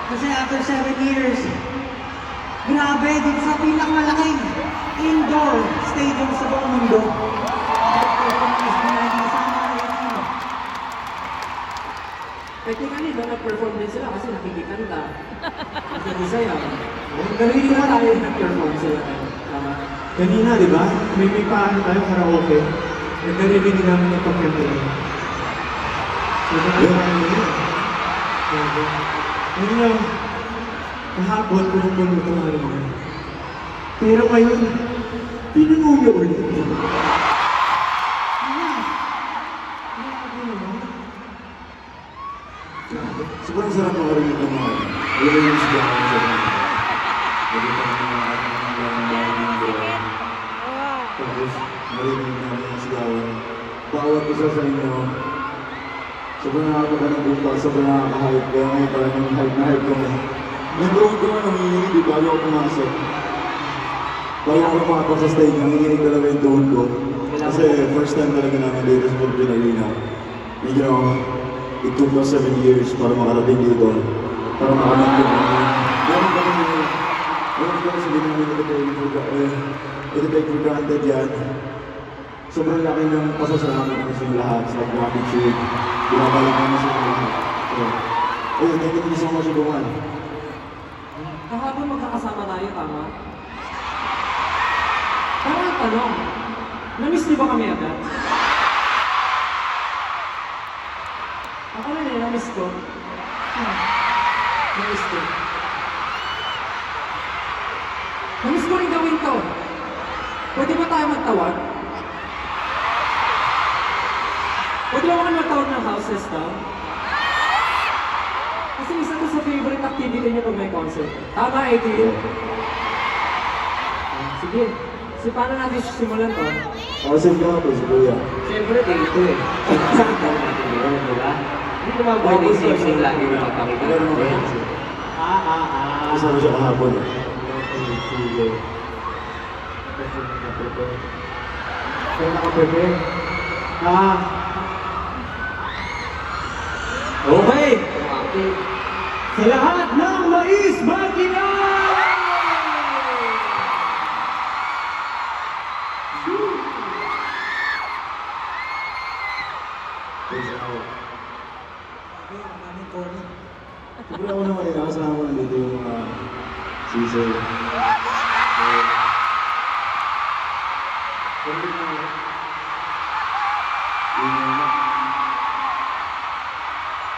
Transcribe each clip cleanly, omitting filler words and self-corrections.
Kasi after 7 years, grabe, dito sa pinakamalaking indoor stadium sa buong mundo. Technically, doon nag-perform din sila kasi nakikikanta. Kasi sayaw. Pero hindi na tayo nag-perform sila. Tama. Kanina, di ba? May paano tayo karaoke. Nagkaririnig namin yung pagkanta niya. So, nakakaano na yun. Yun lang, kahapon, pumupuno itong harina. Pero ngayon, pinuno niyo ulit. Sobrang sarap makarinig ng mga alam yung siya ako sa mga naging ng mga laging tapos marinig namin yung sigawan. Bawat isa sa inyo, sobrang nakakabanang buka, sobrang nakaka-hype. Kaya ngayon parang yung hype na hype kami. Nag-road ko nga nanginginig, di bago ako pumasok. Bago ako pumasok sa stage, nanginginig talaga yung tuhod ko. Kasi first time talaga namin dito sa Philippine Arena. You know, it took us 7 years para makarating dito. Para makamit ko. Meron kami sabihin namin ito take for granted yan. Sobrang laki ng pasasalamat ko sa lahat, sa gratitude. Binabalik namin sa lahat. Ayun, thank you so much everyone. Kahapon magkakasama tayo, tama? Parang ang tanong, na-miss niyo ba kami agad? Ako rin eh, na-miss ko. Na-miss ko. Na-miss ko rin gawin to. Pwede ba tayo magtawag? Pwede ba kami magtawag ng houses daw? Kasi isa to sa favorite activity niyo pag may concert. Tama, ATL? Sige. So, paano natin simulan to? Awesome ka po si Kuya. Siyempre, dito eh. Siyempre natin yun, di ba? Hindi naman pwede sing-sing lagi na magpakita natin. Kasama siya kahapon. Sige. Kaya nakaprepare. Okay! Sa lahat ng mais, Bagina! Siyempre ako naman kasama ko nandito yung mga Caesar.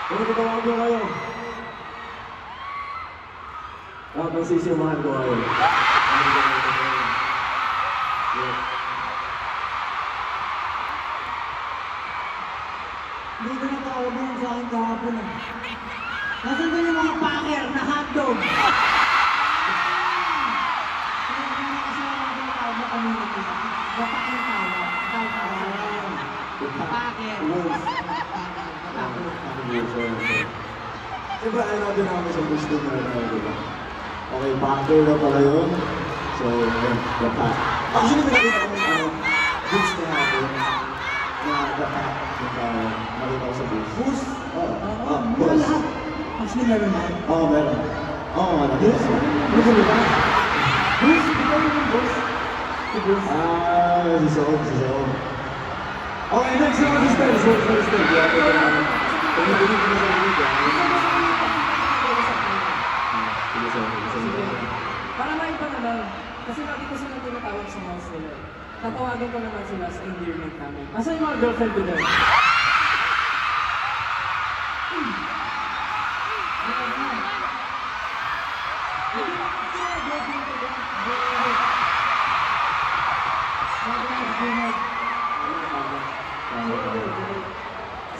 Pero katawag ko kayo. Dapat magsisimahan ko kayo. Hindi ko natawag yun sa akin kahapon eh. Nasaan ba yung mga packer na hotdog? Diba, ano natin namin sa gusto na rin, diba? Okay, backer na pala yun. So, yun, dapa. Actually, pinakita ko yung boost na natin na dapa. Nakita ko sa boost. Boost? Oo, Mga boost. lahat. Actually, meron na. Oo, meron. Oo, nakita ko. Ano ba ba? Boost? Ikaw yung boost? Si Boost? Si Sob, si Sob. Okay, next naman si Stel. Si Stel. Pag-ibigin ko na sa video. Sige. Para maiba naman. Kasi lagi ko silang tinatawag sa house nila. Tatawagin ko naman sila sa endearment namin. Asa yung mga girlfriend ko doon?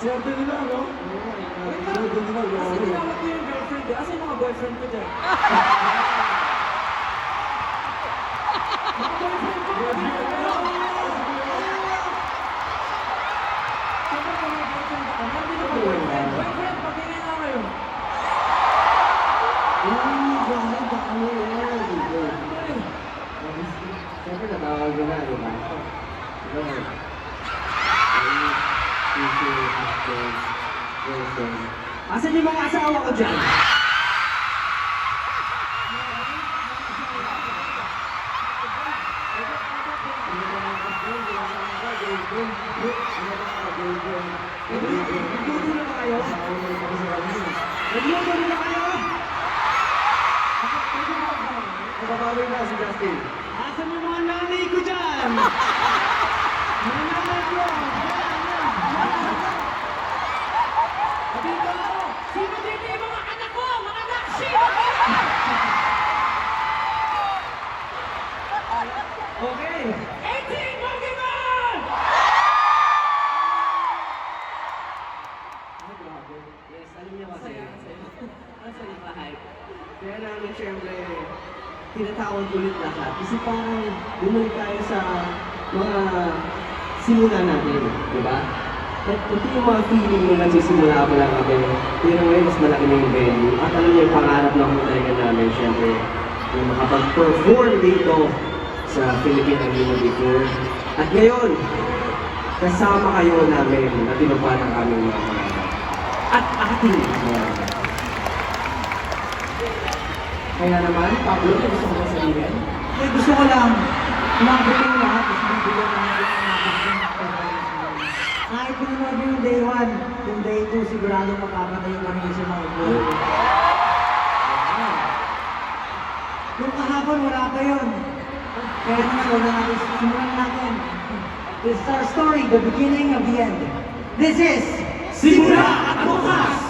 Swerte nila, no? Swerte nila, Kasi grabe. tinawag ko yung girlfriend eh. Asa yung mga boyfriend ko dyan? Mga boyfriend ko! Siyempre kung may boyfriend ako, hindi na boyfriend. Boyfriend, pag-ingay na kayo. Siyempre, natawag ko na, di ba? Asan yung mga asawa ko dyan? Mababawi na si Justin. Asan yung mga nanay ko dyan? Mga nanay ko! Dito! Sino dito yung mga anak ko? Mga anak! Sino dito? Okay. 18 Pokemon! Ay, grabe. Yes, alam niyo kasi. Masaya, masaya. Masaya. Hype. Kaya namin syempre, tinatawag ulit lahat. Kasi parang bumalik tayo sa mga simula natin, di ba? At ito yung mga feeling nung nagsisimula pa lang kami. Pero ngayon, mas malaki na yung venue. At alam niyo, yung pangarap na kung talaga namin, syempre, yung makapag-perform dito sa Philippine Arena before. At ngayon, kasama kayo namin na tinupad ang aming mga pangarap. At ating mga Kaya naman, Pablo, may gusto ko ba sabihin? Eh, gusto ko lang, umabot yung lahat, tapos bibigyan namin ng mga kahit pinanood nyo yung day 1, yung day 2, sigurado mapapatay yung kanina sa mga ulo. Yung kahapon, wala pa yun. Kaya naman, wala natin, simulan natin. This is our story, the beginning of the end. This is Simula at Bukas!